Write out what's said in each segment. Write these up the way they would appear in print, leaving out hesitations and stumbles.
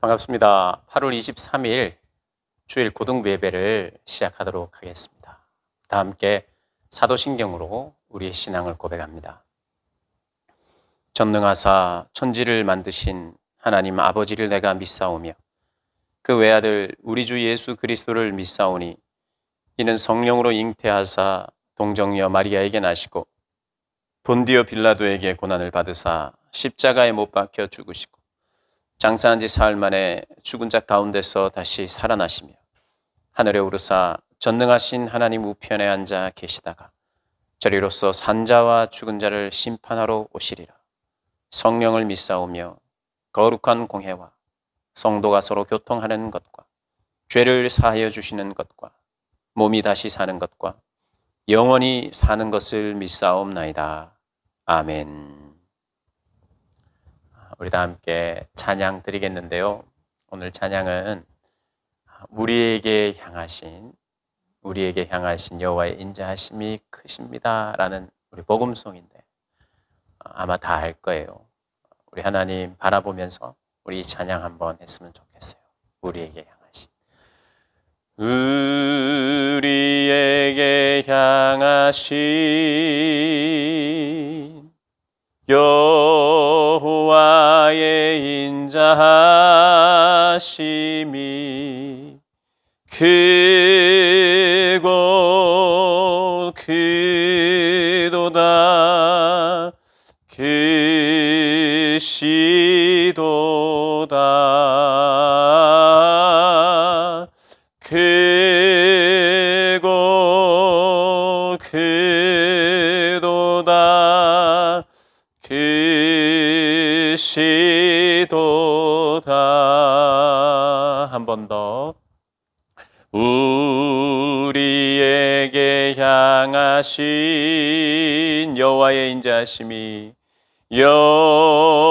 반갑습니다. 8월 23일 주일 고등부 예배를 시작하도록 하겠습니다. 다 함께 사도신경으로 우리의 신앙을 고백합니다. 전능하사 천지를 만드신 하나님 아버지를 내가 믿사오며 그 외아들 우리 주 예수 그리스도를 믿사오니 이는 성령으로 잉태하사 동정녀 마리아에게 나시고 본디오 빌라도에게 고난을 받으사 십자가에 못 박혀 죽으시고 장사한 지 사흘 만에 죽은 자 가운데서 다시 살아나시며 하늘에 오르사 전능하신 하나님 우편에 앉아 계시다가 저리로서 산자와 죽은 자를 심판하러 오시리라. 성령을 믿사오며 거룩한 공회와 성도가 서로 교통하는 것과 죄를 사하여 주시는 것과 몸이 다시 사는 것과 영원히 사는 것을 믿사옵나이다. 아멘. 우리 다 함께 찬양 드리겠는데요. 오늘 찬양은 우리에게 향하신 여호와의 인자하심이 크십니다 라는 우리 복음송인데 아마 다 알 거예요. 우리 하나님 바라보면서 우리 이 찬양 한번 했으면 좋겠어요. 우리에게 향하신 여호와의 인자하심이 크고 크도다 크시도다 크고 크도다 크시도다. 한 번 더. 우리에게 향하신 여호와의 인자하심이 여호와의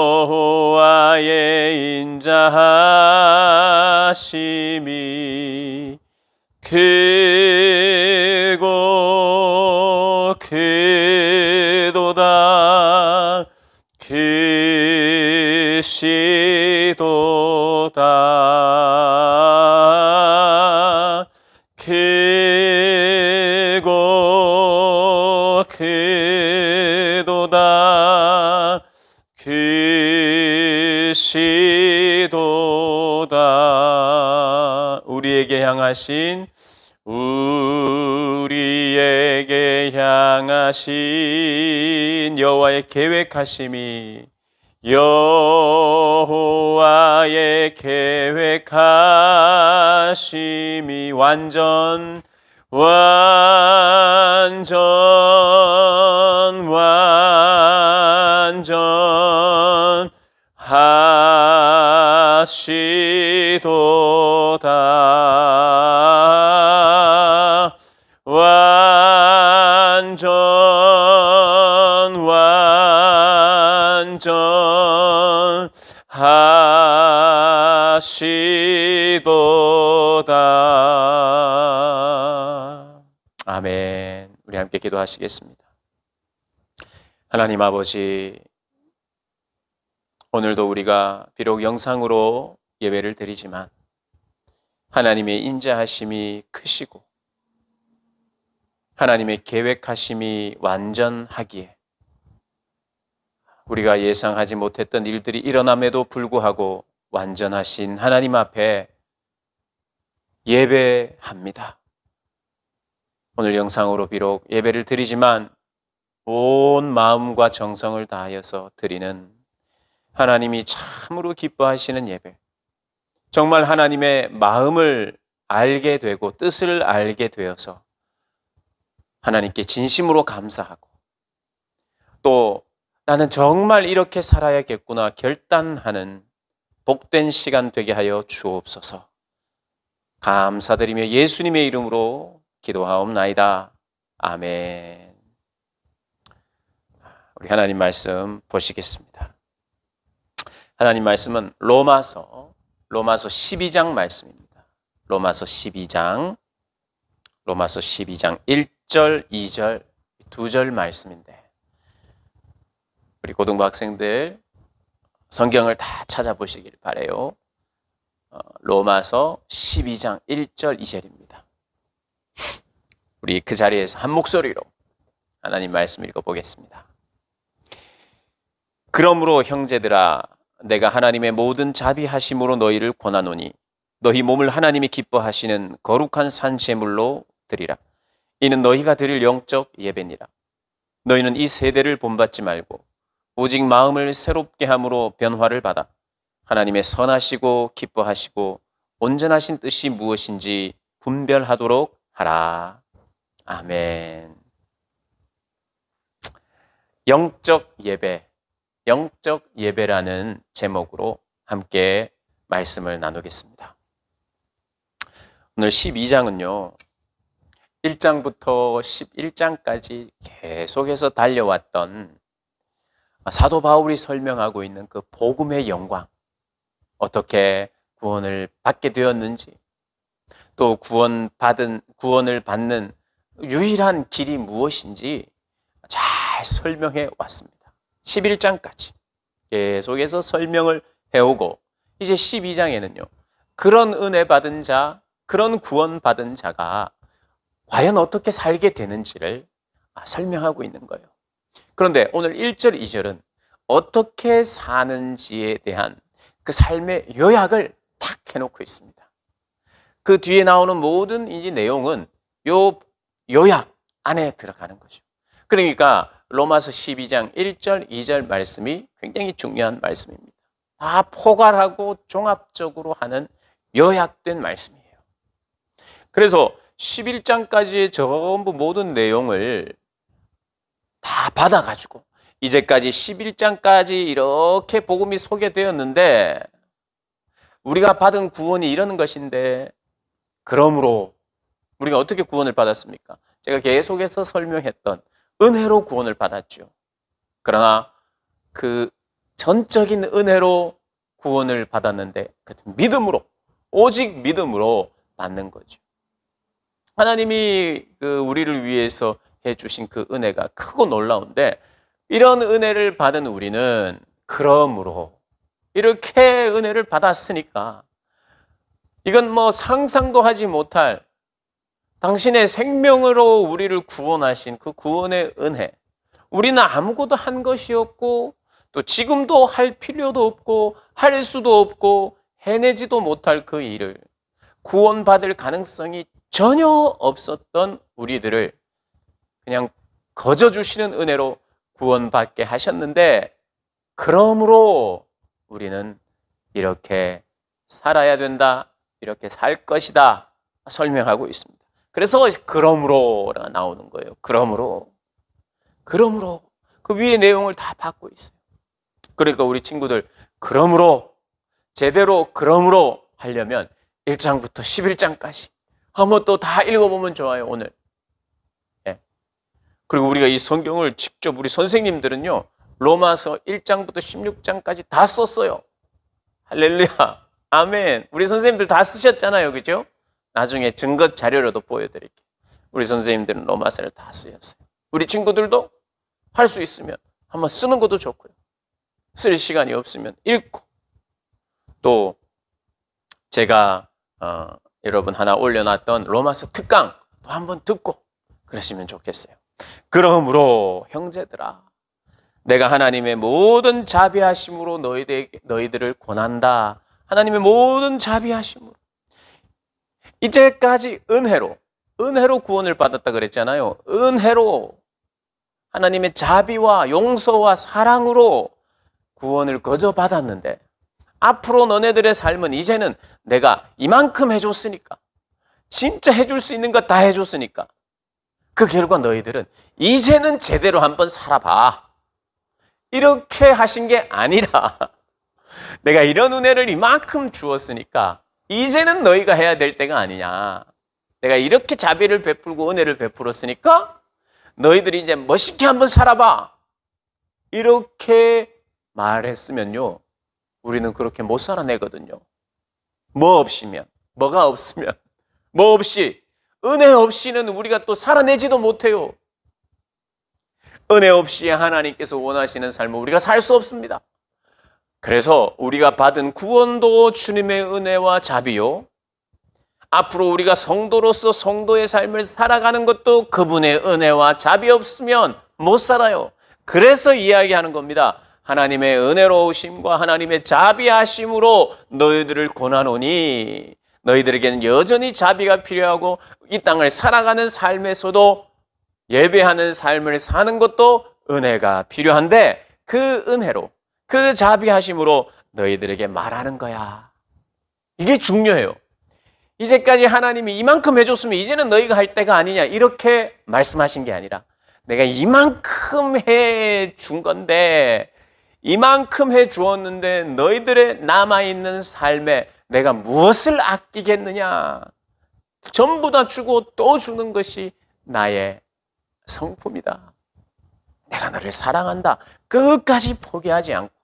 인자하심이 크고 크도다 크시도다 크고 크도다 크시도다. 우리에게 향하신 여호와의 계획하심이 여호와의 계획하심이 완전 하시도다. 완전 하시도다. 아멘. 우리 함께 기도하시겠습니다. 하나님 아버지, 오늘도 우리가 비록 영상으로 예배를 드리지만 하나님의 인자하심이 크시고 하나님의 계획하심이 완전하기에 우리가 예상하지 못했던 일들이 일어남에도 불구하고 완전하신 하나님 앞에 예배합니다. 오늘 영상으로 비록 예배를 드리지만 온 마음과 정성을 다하여서 드리는 하나님이 참으로 기뻐하시는 예배, 정말 하나님의 마음을 알게 되고 뜻을 알게 되어서 하나님께 진심으로 감사하고 또 나는 정말 이렇게 살아야겠구나 결단하는 복된 시간 되게 하여 주옵소서. 감사드리며 예수님의 이름으로 기도하옵나이다. 아멘. 우리 하나님 말씀 보시겠습니다. 하나님 말씀은 로마서 12장 말씀입니다. 로마서 12장 1절, 2절, 2절 말씀인데 우리 고등부 학생들 성경을 다 찾아보시길 바라요. 로마서 12장 1절 2절입니다. 우리 그 자리에서 한 목소리로 하나님 말씀 읽어보겠습니다. 그러므로 형제들아, 내가 하나님의 모든 자비하심으로 너희를 권하노니 너희 몸을 하나님이 기뻐하시는 거룩한 산 제물로 드리라. 이는 너희가 드릴 영적 예배니라. 너희는 이 세대를 본받지 말고 오직 마음을 새롭게 함으로 변화를 받아 하나님의 선하시고 기뻐하시고 온전하신 뜻이 무엇인지 분별하도록 하라. 아멘. 영적 예배, 영적 예배라는 제목으로 함께 말씀을 나누겠습니다. 오늘 12장은요, 1장부터 11장까지 계속해서 달려왔던 사도 바울이 설명하고 있는 그 복음의 영광, 어떻게 구원을 받게 되었는지, 또 구원을 받는 유일한 길이 무엇인지 잘 설명해 왔습니다. 11장까지 계속해서 설명을 해오고, 이제 12장에는요, 그런 은혜 받은 자, 그런 구원 받은 자가 과연 어떻게 살게 되는지를 설명하고 있는 거예요. 그런데 오늘 1절, 2절은 어떻게 사는지에 대한 그 삶의 요약을 탁 해놓고 있습니다. 그 뒤에 나오는 모든 이 내용은 요 요약 안에 들어가는 거죠. 그러니까 로마서 12장 1절, 2절 말씀이 굉장히 중요한 말씀입니다. 다 포괄하고 종합적으로 하는 요약된 말씀이에요. 그래서 11장까지의 전부 모든 내용을 다 받아가지고 이제까지 11장까지 이렇게 복음이 소개되었는데, 우리가 받은 구원이 이러는 것인데, 그러므로 우리가 어떻게 구원을 받았습니까? 제가 계속해서 설명했던 은혜로 구원을 받았죠. 그러나 그 전적인 은혜로 구원을 받았는데 믿음으로, 오직 믿음으로 받는 거죠. 하나님이 우리를 위해서 해주신 그 은혜가 크고 놀라운데, 이런 은혜를 받은 우리는 그러므로 이렇게 은혜를 받았으니까 이건 뭐 상상도 하지 못할 당신의 생명으로 우리를 구원하신 그 구원의 은혜, 우리는 아무것도 한 것이 없고 또 지금도 할 필요도 없고 할 수도 없고 해내지도 못할 그 일을, 구원받을 가능성이 전혀 없었던 우리들을 그냥 거저 주시는 은혜로 구원받게 하셨는데, 그러므로 우리는 이렇게 살아야 된다, 이렇게 살 것이다 설명하고 있습니다. 그래서 그러므로가 나오는 거예요. 그러므로 그 위에 내용을 다 받고 있어요. 그러니까 우리 친구들, 그러므로 제대로 그러므로 하려면 1장부터 11장까지 한번 또 다 읽어보면 좋아요, 오늘. 네. 그리고 우리가 이 성경을 직접 우리 선생님들은요, 로마서 1장부터 16장까지 다 썼어요. 할렐루야, 아멘. 우리 선생님들 다 쓰셨잖아요, 그죠? 나중에 증거 자료로도 보여드릴게요. 우리 선생님들은 로마서를 다 쓰셨어요. 우리 친구들도 할 수 있으면 한번 쓰는 것도 좋고요, 쓸 시간이 없으면 읽고, 또 제가 여러분 하나 올려놨던 로마서 특강 또 한번 듣고 그러시면 좋겠어요. 그러므로 형제들아, 내가 하나님의 모든 자비하심으로 너희들을 권한다. 하나님의 모든 자비하심으로. 이제까지 은혜로 구원을 받았다 그랬잖아요. 은혜로, 하나님의 자비와 용서와 사랑으로 구원을 거저 받았는데, 앞으로 너네들의 삶은 이제는 내가 이만큼 해줬으니까, 진짜 해줄 수 있는 것 다 해줬으니까, 그 결과 너희들은 이제는 제대로 한번 살아봐, 이렇게 하신 게 아니라, 내가 이런 은혜를 이만큼 주었으니까 이제는 너희가 해야 될 때가 아니냐, 내가 이렇게 자비를 베풀고 은혜를 베풀었으니까 너희들이 이제 멋있게 한번 살아봐, 이렇게 말했으면요, 우리는 그렇게 못 살아내거든요. 뭐가 없으면, 뭐 없이, 은혜 없이는 우리가 또 살아내지도 못해요. 은혜 없이 하나님께서 원하시는 삶을 우리가 살 수 없습니다. 그래서 우리가 받은 구원도 주님의 은혜와 자비요. 앞으로 우리가 성도로서 성도의 삶을 살아가는 것도 그분의 은혜와 자비 없으면 못 살아요. 그래서 이야기하는 겁니다. 하나님의 은혜로우심과 하나님의 자비하심으로 너희들을 고난오니, 너희들에게는 여전히 자비가 필요하고 이 땅을 살아가는 삶에서도 예배하는 삶을 사는 것도 은혜가 필요한데, 그 은혜로, 그 자비하심으로 너희들에게 말하는 거야. 이게 중요해요. 이제까지 하나님이 이만큼 해줬으면 이제는 너희가 할 때가 아니냐, 이렇게 말씀하신 게 아니라, 내가 이만큼 해준 건데, 이만큼 해주었는데 너희들의 남아있는 삶에 내가 무엇을 아끼겠느냐. 전부 다 주고 또 주는 것이 나의 성품이다. 내가 너를 사랑한다. 끝까지 포기하지 않고,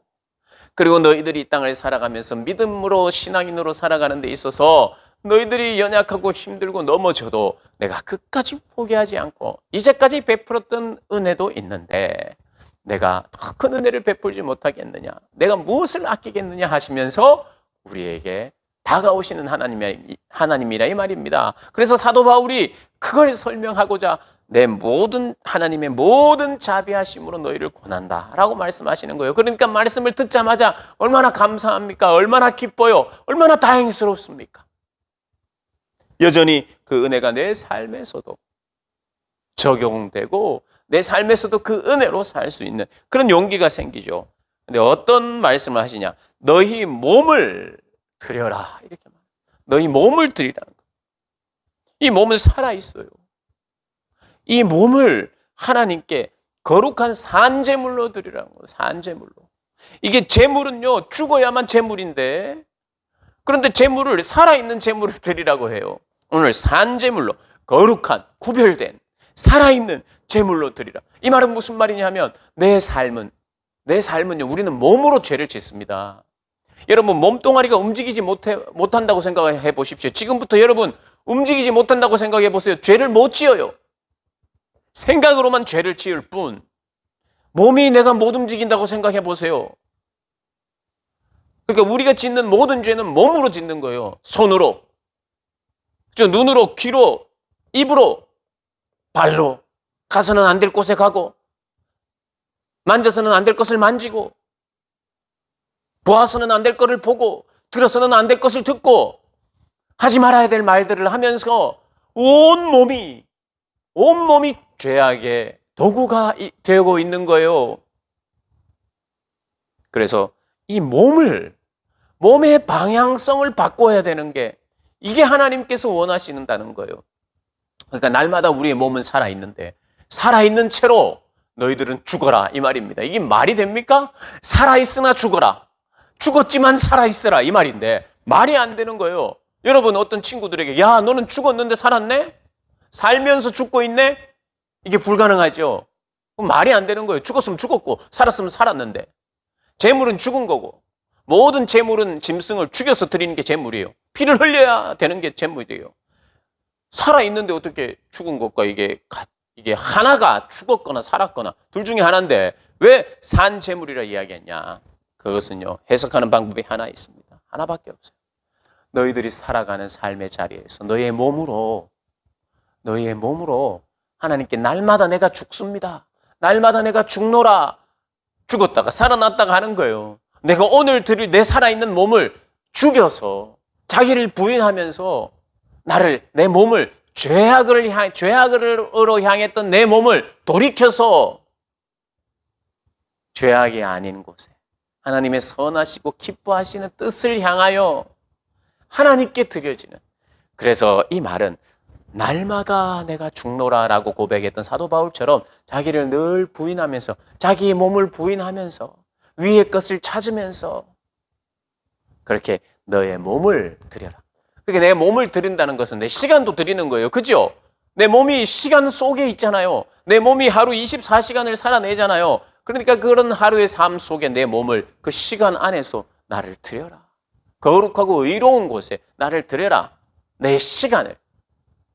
그리고 너희들이 이 땅을 살아가면서 믿음으로 신앙인으로 살아가는 데 있어서 너희들이 연약하고 힘들고 넘어져도 내가 끝까지 포기하지 않고 이제까지 베풀었던 은혜도 있는데 내가 더 큰 은혜를 베풀지 못하겠느냐, 내가 무엇을 아끼겠느냐 하시면서 우리에게 다가오시는 하나님이라 이 말입니다. 그래서 사도 바울이 그걸 설명하고자 하나님의 모든 자비하심으로 너희를 권한다 라고 말씀하시는 거예요. 그러니까 말씀을 듣자마자 얼마나 감사합니까? 얼마나 기뻐요? 얼마나 다행스럽습니까? 여전히 그 은혜가 내 삶에서도 적용되고 내 삶에서도 그 은혜로 살 수 있는 그런 용기가 생기죠. 근데 어떤 말씀을 하시냐? 너희 몸을 드려라, 이렇게 말해요. 너희 몸을 드리라는 거예요. 이 몸은 살아있어요. 이 몸을 하나님께 거룩한 산제물로 드리라는 거예요. 산제물로. 이게 제물은요, 죽어야만 제물인데, 그런데 제물을, 살아있는 제물을 드리라고 해요. 오늘 산제물로, 거룩한, 구별된, 살아있는 제물로 드리라. 이 말은 무슨 말이냐 하면, 내 삶은요, 우리는 몸으로 죄를 짓습니다. 여러분, 몸뚱아리가 움직이지 못한다고 생각해 보십시오. 지금부터 여러분, 움직이지 못한다고 생각해 보세요. 죄를 못 지어요. 생각으로만 죄를 지을 뿐, 몸이 내가 못 움직인다고 생각해 보세요. 그러니까 우리가 짓는 모든 죄는 몸으로 짓는 거예요. 손으로, 눈으로, 귀로, 입으로, 발로. 가서는 안 될 곳에 가고, 만져서는 안 될 것을 만지고, 보아서는 안 될 것을 보고, 들어서는 안 될 것을 듣고, 하지 말아야 될 말들을 하면서 온몸이 죄악의 도구가 되고 있는 거예요. 그래서 이 몸의 방향성을 바꿔야 되는 게, 이게 하나님께서 원하시는다는 거예요. 그러니까 날마다 우리의 몸은 살아있는데, 살아있는 채로 너희들은 죽어라, 이 말입니다. 이게 말이 됩니까? 살아있으나 죽어라, 죽었지만 살아있어라, 이 말인데 말이 안 되는 거예요. 여러분, 어떤 친구들에게 야, 너는 죽었는데 살았네? 살면서 죽고 있네? 이게 불가능하죠. 말이 안 되는 거예요. 죽었으면 죽었고 살았으면 살았는데. 재물은 죽은 거고, 모든 재물은 짐승을 죽여서 드리는 게 재물이에요. 피를 흘려야 되는 게 재물이에요. 살아있는데 어떻게 죽은 것과 이게 하나가 죽었거나 살았거나 둘 중에 하나인데 왜 산 재물이라 이야기했냐? 그것은요, 해석하는 방법이 하나 있습니다. 하나밖에 없어요. 너희들이 살아가는 삶의 자리에서 너희의 몸으로 하나님께 날마다 내가 죽습니다, 날마다 내가 죽노라, 죽었다가 살아났다가 하는 거예요. 내가 오늘 드릴 내 살아있는 몸을 죽여서 자기를 부인하면서 내 몸을 죄악으로 향했던 내 몸을 돌이켜서 죄악이 아닌 곳에 하나님의 선하시고 기뻐하시는 뜻을 향하여 하나님께 드려지는, 그래서 이 말은 날마다 내가 죽노라라고 고백했던 사도 바울처럼 자기를 늘 부인하면서, 자기의 몸을 부인하면서 위의 것을 찾으면서 그렇게 너의 몸을 드려라. 그러니까 내 몸을 드린다는 것은 내 시간도 드리는 거예요. 그죠? 내 몸이 시간 속에 있잖아요. 내 몸이 하루 24시간을 살아내잖아요. 그러니까 그런 하루의 삶 속에 내 몸을, 그 시간 안에서 나를 드려라. 거룩하고 의로운 곳에 나를 드려라. 내 시간을.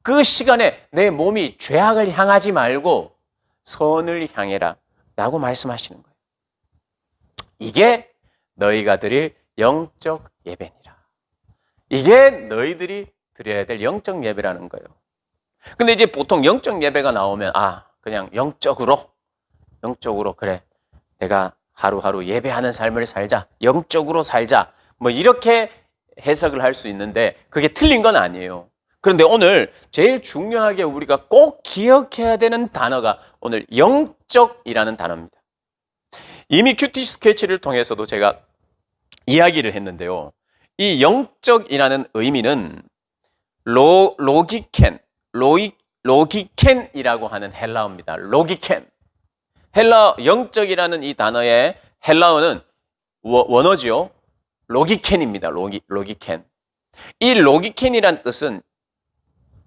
그 시간에 내 몸이 죄악을 향하지 말고 선을 향해라 라고 말씀하시는 거예요. 이게 너희가 드릴 영적 예배니라. 이게 너희들이 드려야 될 영적 예배라는 거예요. 근데 이제 보통 영적 예배가 나오면 그냥 영적으로 그래, 내가 하루하루 예배하는 삶을 살자, 영적으로 살자, 뭐 이렇게 해석을 할 수 있는데 그게 틀린 건 아니에요. 그런데 오늘 제일 중요하게 우리가 꼭 기억해야 되는 단어가 오늘 영적이라는 단어입니다. 이미 큐티 스케치를 통해서도 제가 이야기를 했는데요. 이 영적이라는 의미는 로기켄이라고 하는 헬라어입니다. 로기켄. 영적이라는 이 단어의 헬라어는 원어지요. 로기켄입니다. 로기켄. 이 로기켄이란 뜻은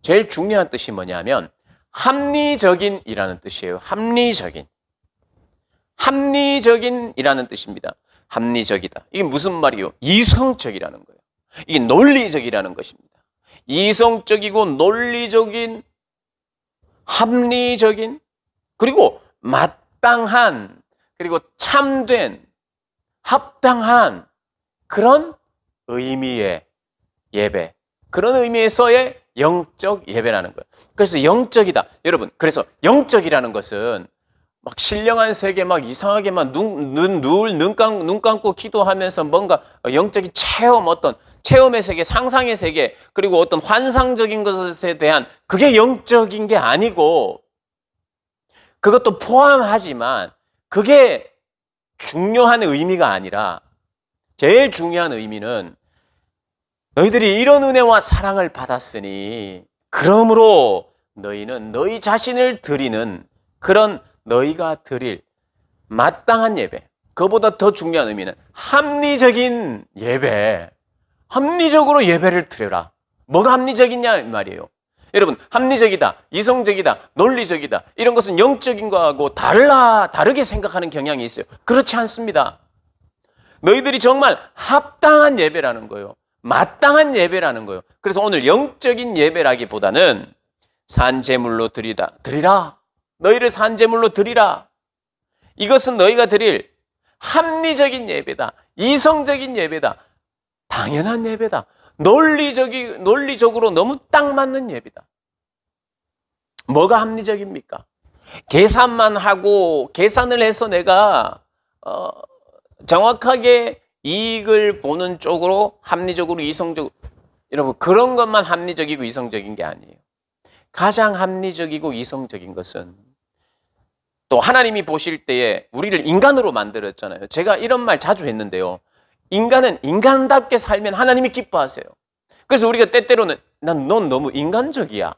제일 중요한 뜻이 뭐냐면 합리적인이라는 뜻이에요. 합리적인이라는 뜻입니다. 합리적이다. 이게 무슨 말이요? 이성적이라는 거예요. 이게 논리적이라는 것입니다. 이성적이고 논리적인, 합리적인, 그리고 마땅한, 그리고 참된, 합당한 그런 의미의 예배, 그런 의미에서의 영적 예배라는 거예요. 그래서 영적이다. 여러분, 그래서 영적이라는 것은 막 신령한 세계, 막 이상하게 막 눈 감고 기도하면서 뭔가 영적인 체험, 어떤 체험의 세계, 상상의 세계, 그리고 어떤 환상적인 것에 대한 그게 영적인 게 아니고, 그것도 포함하지만 그게 중요한 의미가 아니라 제일 중요한 의미는 너희들이 이런 은혜와 사랑을 받았으니 그러므로 너희는 너희 자신을 드리는 그런 너희가 드릴 마땅한 예배, 그보다 더 중요한 의미는 합리적인 예배, 합리적으로 예배를 드려라. 뭐가 합리적이냐 이 말이에요. 여러분, 합리적이다, 이성적이다, 논리적이다, 이런 것은 영적인 거하고 다르게 생각하는 경향이 있어요. 그렇지 않습니다. 너희들이 정말 합당한 예배라는 거예요. 마땅한 예배라는 거예요. 그래서 오늘 영적인 예배라기보다는 산제물로 드리라. 너희를 산제물로 드리라. 이것은 너희가 드릴 합리적인 예배다. 이성적인 예배다. 당연한 예배다. 논리적으로 너무 딱 맞는 예배다. 뭐가 합리적입니까? 계산을 해서 내가 정확하게 이익을 보는 쪽으로 합리적으로, 이성적으로, 여러분, 그런 것만 합리적이고 이성적인 게 아니에요. 가장 합리적이고 이성적인 것은 또 하나님이 보실 때에 우리를 인간으로 만들었잖아요. 제가 이런 말 자주 했는데요. 인간은 인간답게 살면 하나님이 기뻐하세요. 그래서 우리가 때때로는 넌 너무 인간적이야,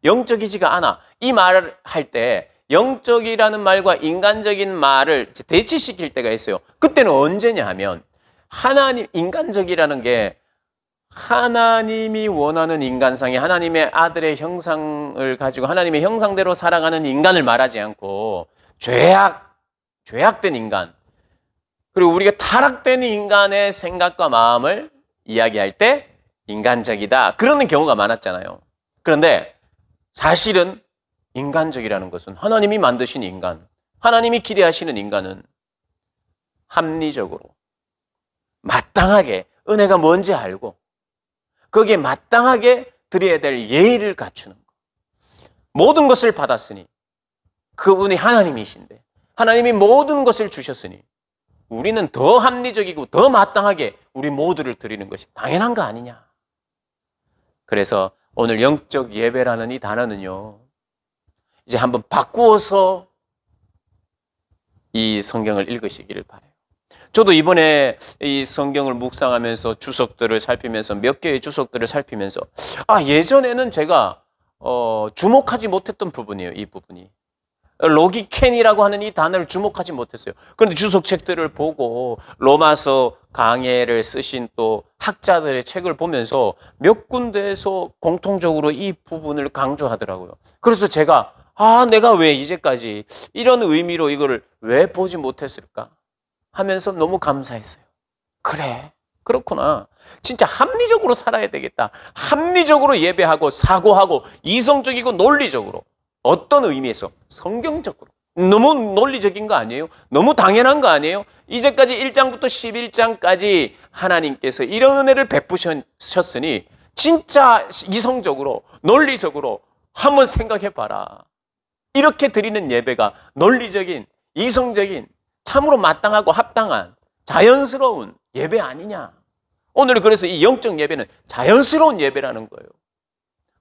영적이지가 않아, 이 말을 할 때 영적이라는 말과 인간적인 말을 대치시킬 때가 있어요. 그때는 언제냐 하면 인간적이라는 게 하나님이 원하는 인간상의 하나님의 아들의 형상을 가지고 하나님의 형상대로 살아가는 인간을 말하지 않고 죄악된 인간, 그리고 우리가 타락된 인간의 생각과 마음을 이야기할 때 인간적이다, 그러는 경우가 많았잖아요. 그런데 사실은 인간적이라는 것은 하나님이 만드신 인간, 하나님이 기대하시는 인간은 합리적으로 마땅하게 은혜가 뭔지 알고 거기에 마땅하게 드려야 될 예의를 갖추는 것. 모든 것을 받았으니 그분이 하나님이신데 하나님이 모든 것을 주셨으니 우리는 더 합리적이고 더 마땅하게 우리 모두를 드리는 것이 당연한 거 아니냐. 그래서 오늘 영적 예배라는 이 단어는요, 이제 한번 바꾸어서 이 성경을 읽으시기를 바라요. 저도 이번에 이 성경을 묵상하면서 주석들을 살피면서 몇 개의 주석들을 살피면서 예전에는 제가 주목하지 못했던 부분이에요. 이 부분이 로기켄이라고 하는 이 단어를 주목하지 못했어요. 그런데 주석책들을 보고 로마서 강해를 쓰신 또 학자들의 책을 보면서 몇 군데에서 공통적으로 이 부분을 강조하더라고요. 그래서 제가 내가 왜 이제까지 이런 의미로 이거를 왜 보지 못했을까 하면서 너무 감사했어요. 그래, 그렇구나. 진짜 합리적으로 살아야 되겠다. 합리적으로 예배하고 사고하고 이성적이고 논리적으로, 어떤 의미에서 성경적으로 너무 논리적인 거 아니에요? 너무 당연한 거 아니에요? 이제까지 1장부터 11장까지 하나님께서 이런 은혜를 베푸셨으니 진짜 이성적으로, 논리적으로 한번 생각해 봐라. 이렇게 드리는 예배가 논리적인, 이성적인, 참으로 마땅하고 합당한 자연스러운 예배 아니냐. 오늘 그래서 이 영적 예배는 자연스러운 예배라는 거예요.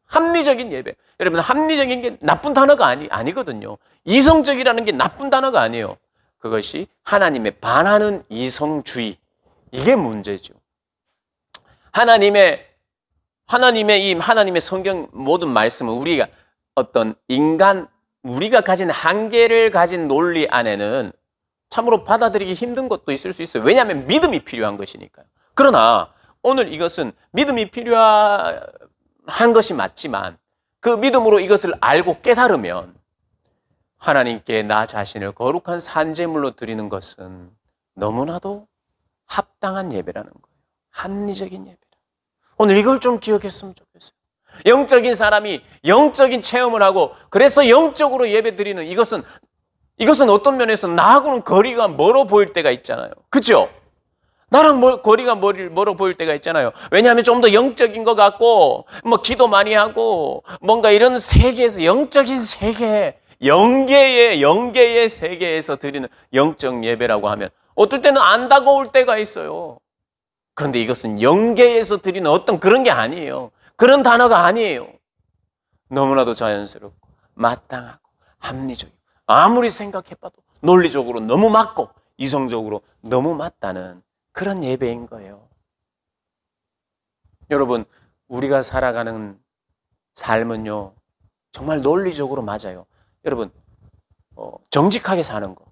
합리적인 예배. 여러분, 합리적인 게 나쁜 단어가 아니거든요. 이성적이라는 게 나쁜 단어가 아니에요. 그것이 하나님에 반하는 이성주의. 이게 문제죠. 하나님의 성경 모든 말씀은 우리가 어떤 우리가 가진 한계를 가진 논리 안에는 참으로 받아들이기 힘든 것도 있을 수 있어요. 왜냐하면 믿음이 필요한 것이니까요. 그러나 오늘 이것은 믿음이 필요한 것이 맞지만 그 믿음으로 이것을 알고 깨달으면 하나님께 나 자신을 거룩한 산제물로 드리는 것은 너무나도 합당한 예배라는 거예요. 합리적인 예배라. 오늘 이걸 좀 기억했으면 좋겠어요. 영적인 사람이 영적인 체험을 하고 그래서 영적으로 예배 드리는 이것은 어떤 면에서 나하고는 거리가 멀어 보일 때가 있잖아요. 그렇죠? 나랑 거리가 멀어 보일 때가 있잖아요. 왜냐하면 좀 더 영적인 것 같고 기도 많이 하고 뭔가 이런 세계에서 영적인 세계, 영계의 세계에서 드리는 영적 예배라고 하면 어떨 때는 안 다가올 때가 있어요. 그런데 이것은 영계에서 드리는 어떤 그런 게 아니에요. 그런 단어가 아니에요. 너무나도 자연스럽고 마땅하고 합리적이고 아무리 생각해봐도 논리적으로 너무 맞고 이성적으로 너무 맞다는 그런 예배인 거예요. 여러분, 우리가 살아가는 삶은요 정말 논리적으로 맞아요. 여러분, 정직하게 사는 거.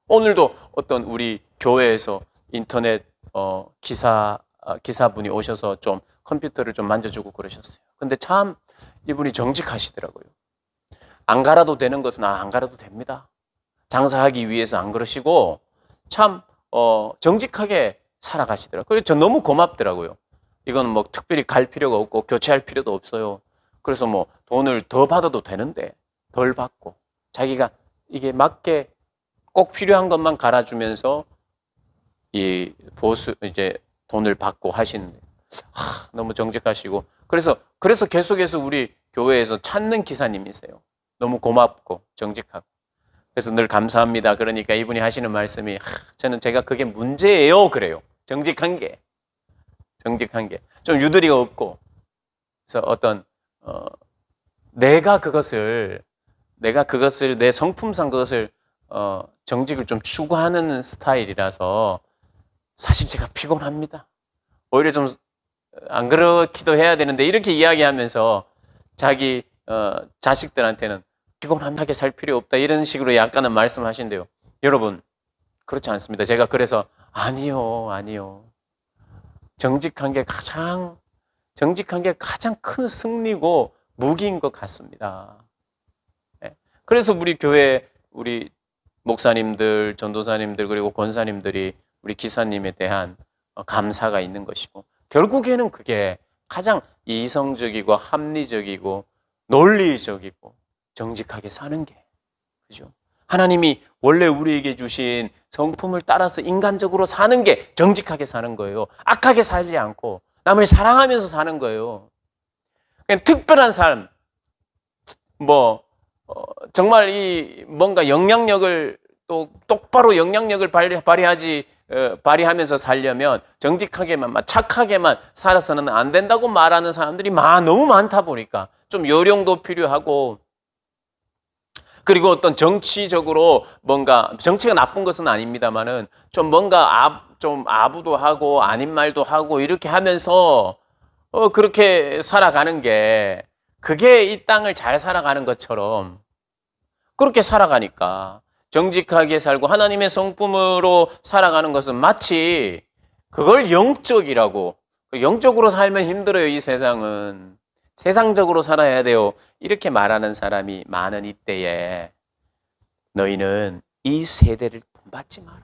오늘도 어떤 우리 교회에서 인터넷 기사분이 오셔서 좀 컴퓨터를 좀 만져주고 그러셨어요. 근데 참 이분이 정직하시더라고요. 안 갈아도 되는 것은 안 갈아도 됩니다. 장사하기 위해서 안 그러시고 참 정직하게 살아가시더라고요. 그래서 저 너무 고맙더라고요. 이건 특별히 갈 필요가 없고 교체할 필요도 없어요. 그래서 돈을 더 받아도 되는데 덜 받고 자기가 이게 맞게 꼭 필요한 것만 갈아주면서 이 이제 돈을 받고 하시는데 너무 정직하시고 그래서 계속해서 우리 교회에서 찾는 기사님이세요. 너무 고맙고 정직하고 그래서 늘 감사합니다. 그러니까 이분이 하시는 말씀이 제가 그게 문제예요 그래요. 정직한 게 좀 유도리가 없고 그래서 어떤 내가 그것을 내 성품상 그것을 정직을 좀 추구하는 스타일이라서 사실 제가 피곤합니다. 오히려 좀 안 그렇기도 해야 되는데 이렇게 이야기하면서 자기 자식들한테는 피곤하게 살 필요 없다 이런 식으로 약간은 말씀하신대요. 여러분 그렇지 않습니다. 제가 그래서 아니요. 정직한 게 가장 큰 승리고 무기인 것 같습니다. 그래서 우리 교회 우리 목사님들, 전도사님들 그리고 권사님들이 우리 기사님에 대한 감사가 있는 것이고 결국에는 그게 가장 이성적이고 합리적이고 논리적이고 정직하게 사는 게 그죠? 하나님이 원래 우리에게 주신 성품을 따라서 인간적으로 사는 게 정직하게 사는 거예요. 악하게 살지 않고 남을 사랑하면서 사는 거예요. 그냥 특별한 삶, 정말 이 뭔가 영향력을 또 똑바로 영향력을 발휘하면서 살려면 정직하게만 착하게만 살아서는 안 된다고 말하는 사람들이 너무 많다 보니까 좀 요령도 필요하고 그리고 어떤 정치적으로 뭔가 정치가 나쁜 것은 아닙니다만은 좀 뭔가 좀 아부도 하고 아닌 말도 하고 이렇게 하면서 그렇게 살아가는 게 그게 이 땅을 잘 살아가는 것처럼 그렇게 살아가니까 정직하게 살고 하나님의 성품으로 살아가는 것은 마치 그걸 영적이라고 영적으로 살면 힘들어요. 이 세상은 세상적으로 살아야 돼요. 이렇게 말하는 사람이 많은 이때에 너희는 이 세대를 본받지 마라.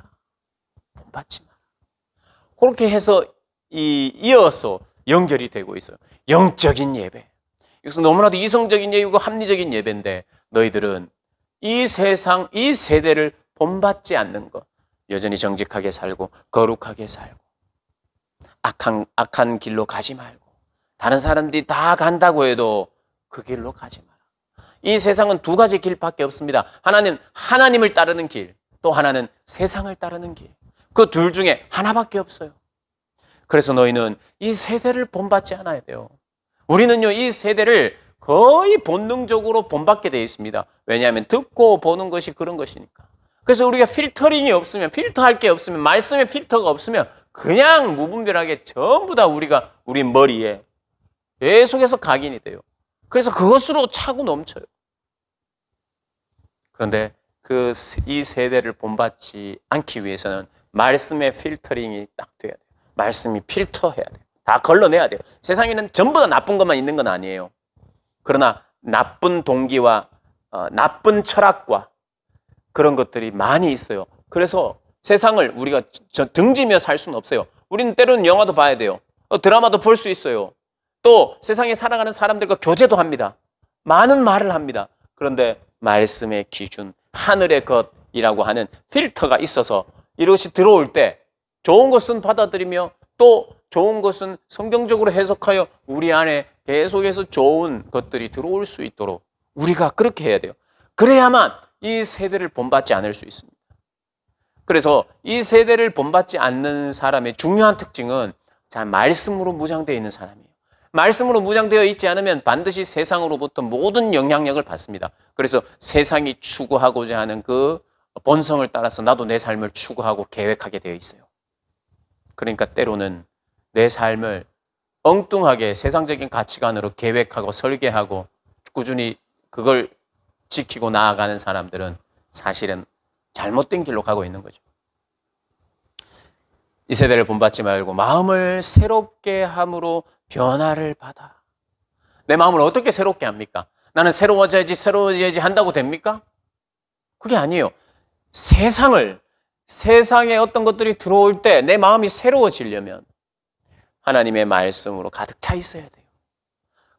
그렇게 해서 이어서 연결이 되고 있어요. 영적인 예배. 여기서 너무나도 이성적인 예배고 합리적인 예배인데 너희들은 이 세상, 이 세대를 본받지 않는 것. 여전히 정직하게 살고 거룩하게 살고 악한 길로 가지 말고 다른 사람들이 다 간다고 해도 그 길로 가지 마라. 이 세상은 두 가지 길밖에 없습니다. 하나는 하나님을 따르는 길, 또 하나는 세상을 따르는 길. 그 둘 중에 하나밖에 없어요. 그래서 너희는 이 세대를 본받지 않아야 돼요. 우리는요, 이 세대를 거의 본능적으로 본받게 되어 있습니다. 왜냐하면 듣고 보는 것이 그런 것이니까. 그래서 우리가 필터링이 없으면, 필터할 게 없으면, 말씀에 필터가 없으면 그냥 무분별하게 전부 다 우리 머리에 계속해서 각인이 돼요. 그래서 그것으로 차고 넘쳐요. 그런데 이 세대를 본받지 않기 위해서는 말씀의 필터링이 딱 돼야 돼요. 말씀이 필터해야 돼요. 다 걸러내야 돼요. 세상에는 전부 다 나쁜 것만 있는 건 아니에요. 그러나 나쁜 동기와 나쁜 철학과 그런 것들이 많이 있어요. 그래서 세상을 우리가 등지며 살 수는 없어요. 우리는 때로는 영화도 봐야 돼요. 드라마도 볼 수 있어요. 또 세상에 살아가는 사람들과 교제도 합니다. 많은 말을 합니다. 그런데 말씀의 기준, 하늘의 것이라고 하는 필터가 있어서 이것이 들어올 때 좋은 것은 받아들이며 또 좋은 것은 성경적으로 해석하여 우리 안에 계속해서 좋은 것들이 들어올 수 있도록 우리가 그렇게 해야 돼요. 그래야만 이 세대를 본받지 않을 수 있습니다. 그래서 이 세대를 본받지 않는 사람의 중요한 특징은 자, 말씀으로 무장되어 있는 사람이에요. 말씀으로 무장되어 있지 않으면 반드시 세상으로부터 모든 영향력을 받습니다. 그래서 세상이 추구하고자 하는 그 본성을 따라서 나도 내 삶을 추구하고 계획하게 되어 있어요. 그러니까 때로는 내 삶을 엉뚱하게 세상적인 가치관으로 계획하고 설계하고 꾸준히 그걸 지키고 나아가는 사람들은 사실은 잘못된 길로 가고 있는 거죠. 이 세대를 본받지 말고 마음을 새롭게 함으로 변화를 받아. 내 마음을 어떻게 새롭게 합니까? 나는 새로워져야지 한다고 됩니까? 그게 아니에요. 세상에 어떤 것들이 들어올 때 내 마음이 새로워지려면 하나님의 말씀으로 가득 차 있어야 돼요.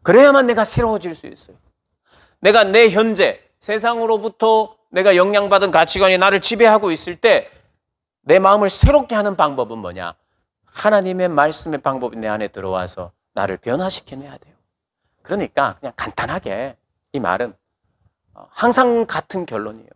그래야만 내가 새로워질 수 있어요. 내가 내 현재 세상으로부터 내가 영향받은 가치관이 나를 지배하고 있을 때 내 마음을 새롭게 하는 방법은 뭐냐? 하나님의 말씀의 방법이 내 안에 들어와서 나를 변화시켜내야 돼요. 그러니까 그냥 간단하게 이 말은 항상 같은 결론이에요.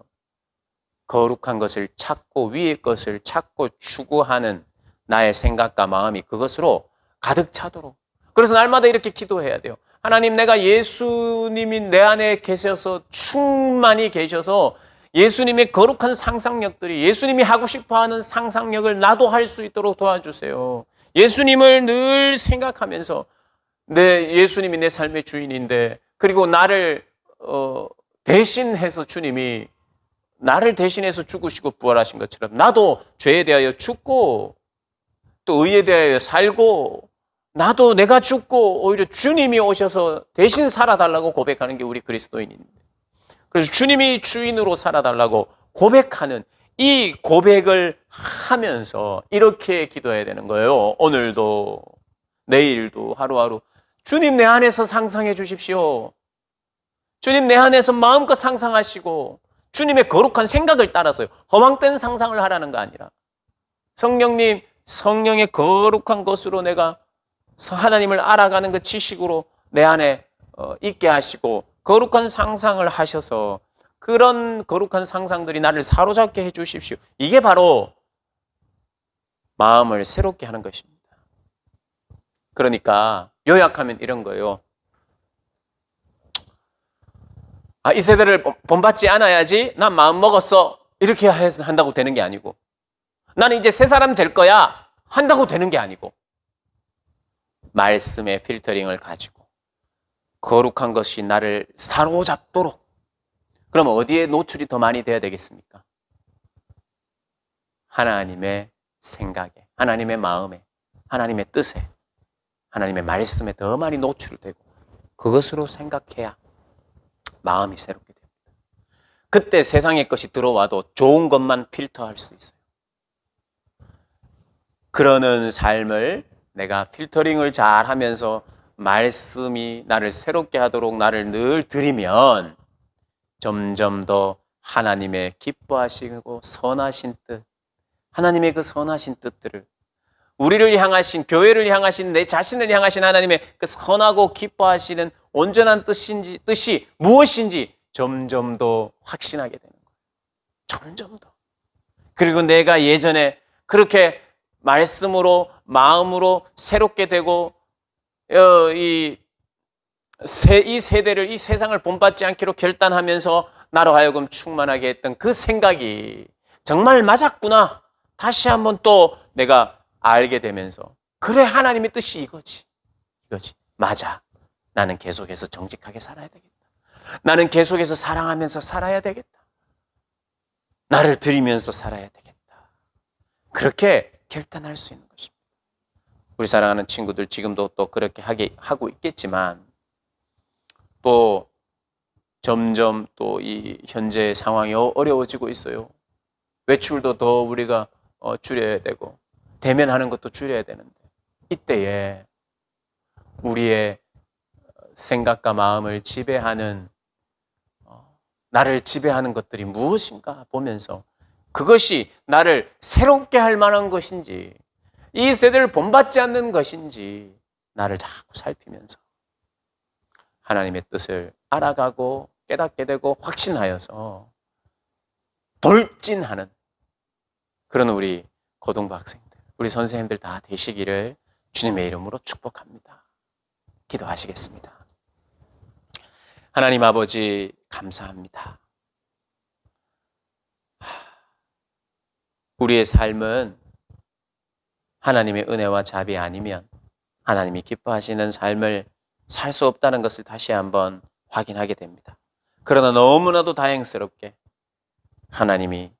거룩한 것을 찾고 위의 것을 찾고 추구하는 나의 생각과 마음이 그것으로 가득 차도록. 그래서 날마다 이렇게 기도해야 돼요. 하나님, 내가 예수님이 내 안에 계셔서 충만히 계셔서 예수님의 거룩한 상상력들이 예수님이 하고 싶어하는 상상력을 나도 할 수 있도록 도와주세요. 예수님을 늘 생각하면서 예수님이 내 삶의 주인인데 그리고 나를 대신해서 주님이 나를 대신해서 죽으시고 부활하신 것처럼 나도 죄에 대하여 죽고 또 의에 대하여 살고 나도 내가 죽고 오히려 주님이 오셔서 대신 살아달라고 고백하는 게 우리 그리스도인입니다. 그래서 주님이 주인으로 살아달라고 고백하는 이 고백을 하면서 이렇게 기도해야 되는 거예요. 오늘도 내일도 하루하루 주님 내 안에서 상상해 주십시오. 주님 내 안에서 마음껏 상상하시고 주님의 거룩한 생각을 따라서요. 허망된 상상을 하라는 거 아니라 성령님, 성령의 거룩한 것으로 내가 하나님을 알아가는 그 지식으로 내 안에 있게 하시고 거룩한 상상을 하셔서 그런 거룩한 상상들이 나를 사로잡게 해 주십시오. 이게 바로 마음을 새롭게 하는 것입니다. 그러니까 요약하면 이런 거예요. 이 세대를 본받지 않아야지 난 마음 먹었어 이렇게 한다고 되는 게 아니고 나는 이제 새 사람 될 거야 한다고 되는 게 아니고 말씀의 필터링을 가지고 거룩한 것이 나를 사로잡도록. 그러면 어디에 노출이 더 많이 돼야 되겠습니까? 하나님의 생각에, 하나님의 마음에, 하나님의 뜻에, 하나님의 말씀에 더 많이 노출되고 그것으로 생각해야 마음이 새롭게 됩니다. 그때 세상의 것이 들어와도 좋은 것만 필터할 수 있어요. 그러는 삶을 내가 필터링을 잘 하면서 말씀이 나를 새롭게 하도록 나를 늘 들이면 점점 더 하나님의 기뻐하시고 선하신 뜻, 하나님의 그 선하신 뜻들을, 우리를 향하신, 교회를 향하신, 내 자신을 향하신 하나님의 그 선하고 기뻐하시는 온전한 뜻이 무엇인지 점점 더 확신하게 되는 거예요. 점점 더. 그리고 내가 예전에 그렇게 말씀으로, 마음으로 새롭게 되고 이 세대를, 이 세상을 본받지 않기로 결단하면서 나로 하여금 충만하게 했던 그 생각이 정말 맞았구나. 다시 한번 또 내가 알게 되면서, 그래, 하나님의 뜻이 이거지. 맞아. 나는 계속해서 정직하게 살아야 되겠다. 나는 계속해서 사랑하면서 살아야 되겠다. 나를 드리면서 살아야 되겠다. 그렇게 결단할 수 있는 것입니다. 우리 사랑하는 친구들 지금도 또 그렇게 하고 있겠지만, 또 점점 또 이 현재 상황이 어려워지고 있어요. 외출도 더 우리가 줄여야 되고, 대면하는 것도 줄여야 되는데, 이때에 우리의 생각과 마음을 지배하는, 나를 지배하는 것들이 무엇인가 보면서, 그것이 나를 새롭게 할 만한 것인지, 이 세대를 본받지 않는 것인지 나를 자꾸 살피면서 하나님의 뜻을 알아가고 깨닫게 되고 확신하여서 돌진하는 그런 우리 고등부 학생들, 우리 선생님들 다 되시기를 주님의 이름으로 축복합니다. 기도하시겠습니다. 하나님 아버지, 감사합니다. 우리의 삶은 하나님의 은혜와 자비 아니면 하나님이 기뻐하시는 삶을 살 수 없다는 것을 다시 한번 확인하게 됩니다. 그러나 너무나도 다행스럽게 하나님이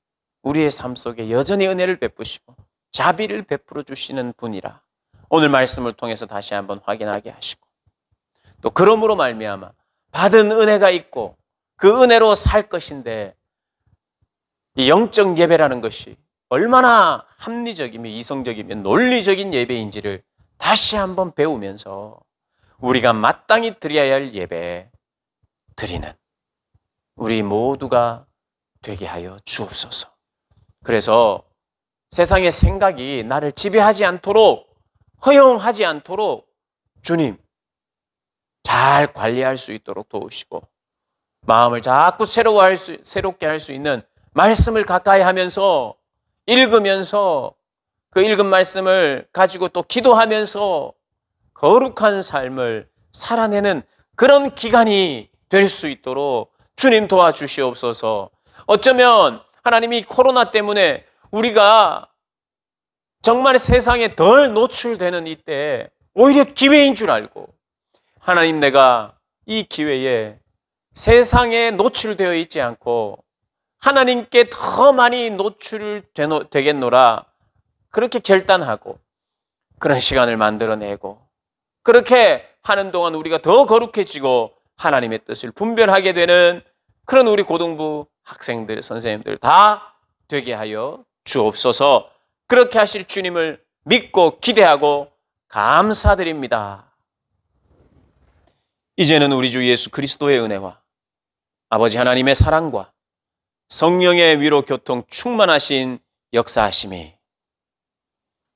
우리의 삶 속에 여전히 은혜를 베푸시고 자비를 베풀어 주시는 분이라 오늘 말씀을 통해서 다시 한번 확인하게 하시고, 또 그러므로 말미암아 받은 은혜가 있고 그 은혜로 살 것인데, 이 영적 예배라는 것이 얼마나 합리적이며 이성적이며 논리적인 예배인지를 다시 한번 배우면서 우리가 마땅히 드려야 할 예배 드리는 우리 모두가 되게 하여 주옵소서. 그래서 세상의 생각이 나를 지배하지 않도록, 허용하지 않도록 주님 잘 관리할 수 있도록 도우시고, 마음을 자꾸 새롭게 할 수 있는 말씀을 가까이 하면서 읽으면서 그 읽은 말씀을 가지고 또 기도하면서 거룩한 삶을 살아내는 그런 기간이 될 수 있도록 주님 도와주시옵소서. 어쩌면 하나님이 코로나 때문에 우리가 정말 세상에 덜 노출되는 이때 오히려 기회인 줄 알고, 하나님, 내가 이 기회에 세상에 노출되어 있지 않고 하나님께 더 많이 노출되겠노라, 그렇게 결단하고 그런 시간을 만들어내고, 그렇게 하는 동안 우리가 더 거룩해지고 하나님의 뜻을 분별하게 되는 그런 우리 고등부 학생들, 선생님들 다 되게 하여 주옵소서. 그렇게 하실 주님을 믿고 기대하고 감사드립니다. 이제는 우리 주 예수 그리스도의 은혜와 아버지 하나님의 사랑과 성령의 위로 교통 충만하신 역사하심이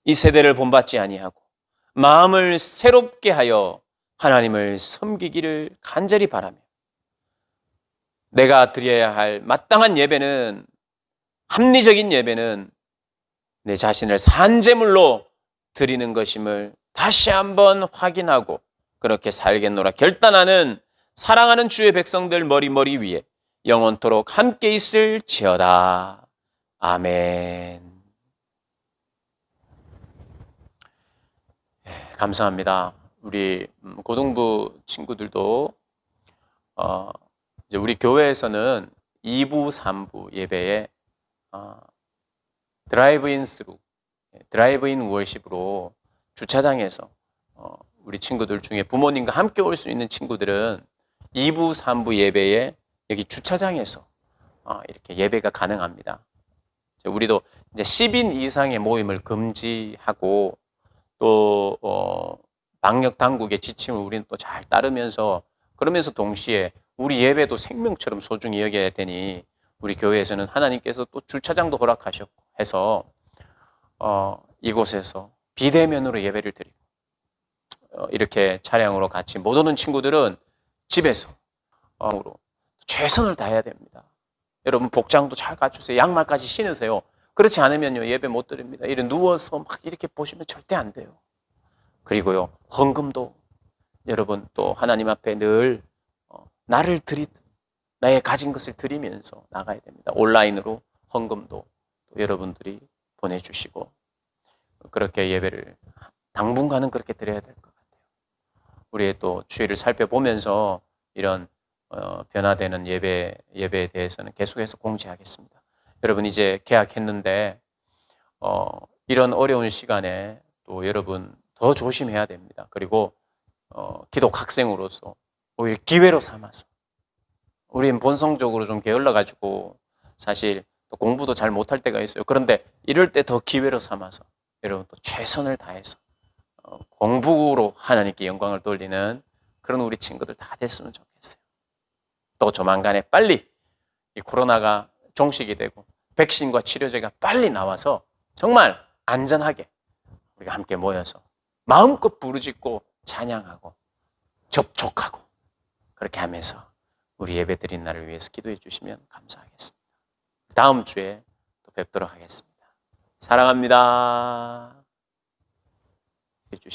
이 세대를 본받지 아니하고 마음을 새롭게 하여 하나님을 섬기기를 간절히 바라며, 내가 드려야 할 마땅한 예배는, 합리적인 예배는 내 자신을 산제물로 드리는 것임을 다시 한번 확인하고 그렇게 살겠노라 결단하는 사랑하는 주의 백성들 머리 위에 영원토록 함께 있을지어다. 아멘. 감사합니다. 우리 고등부 친구들도 이제 우리 교회에서는 2부, 3부 예배에 드라이브인 월십으로 주차장에서 우리 친구들 중에 부모님과 함께 올 수 있는 친구들은 2부, 3부 예배에 여기 주차장에서 이렇게 예배가 가능합니다. 우리도 이제 10인 이상의 모임을 금지하고 또 방역 당국의 지침을 우리는 또 잘 따르면서, 그러면서 동시에 우리 예배도 생명처럼 소중히 여겨야 되니 우리 교회에서는 하나님께서 또 주차장도 허락하셨고 해서 이곳에서 비대면으로 예배를 드리고 이렇게 차량으로 같이 못 오는 친구들은 집에서 최선을 다해야 됩니다. 여러분 복장도 잘 갖추세요. 양말까지 신으세요. 그렇지 않으면요 예배 못 드립니다. 이런 누워서 막 이렇게 보시면 절대 안 돼요. 그리고요 헌금도 여러분 또 하나님 앞에 늘 나를 나의 가진 것을 드리면서 나가야 됩니다. 온라인으로 헌금도 여러분들이 보내주시고 그렇게 예배를 당분간은 그렇게 드려야 될 것 같아요. 우리의 또 주의를 살펴보면서 이런 변화되는 예배에 대해서는 계속해서 공지하겠습니다. 여러분 이제 개학했는데 이런 어려운 시간에 또 여러분 더 조심해야 됩니다. 그리고 기독 학생으로서 오히려 기회로 삼아서 우리는 본성적으로 좀 게을러가지고 사실 또 공부도 잘 못할 때가 있어요. 그런데 이럴 때 더 기회로 삼아서 여러분 또 최선을 다해서 공부로 하나님께 영광을 돌리는 그런 우리 친구들 다 됐으면 좋겠어요. 또 조만간에 빨리 이 코로나가 종식이 되고 백신과 치료제가 빨리 나와서 정말 안전하게 우리가 함께 모여서 마음껏 부르짖고 찬양하고 접촉하고 그렇게 하면서 우리 예배드린 날을 위해서 기도해 주시면 감사하겠습니다. 다음 주에 또 뵙도록 하겠습니다. 사랑합니다. 해주십시오.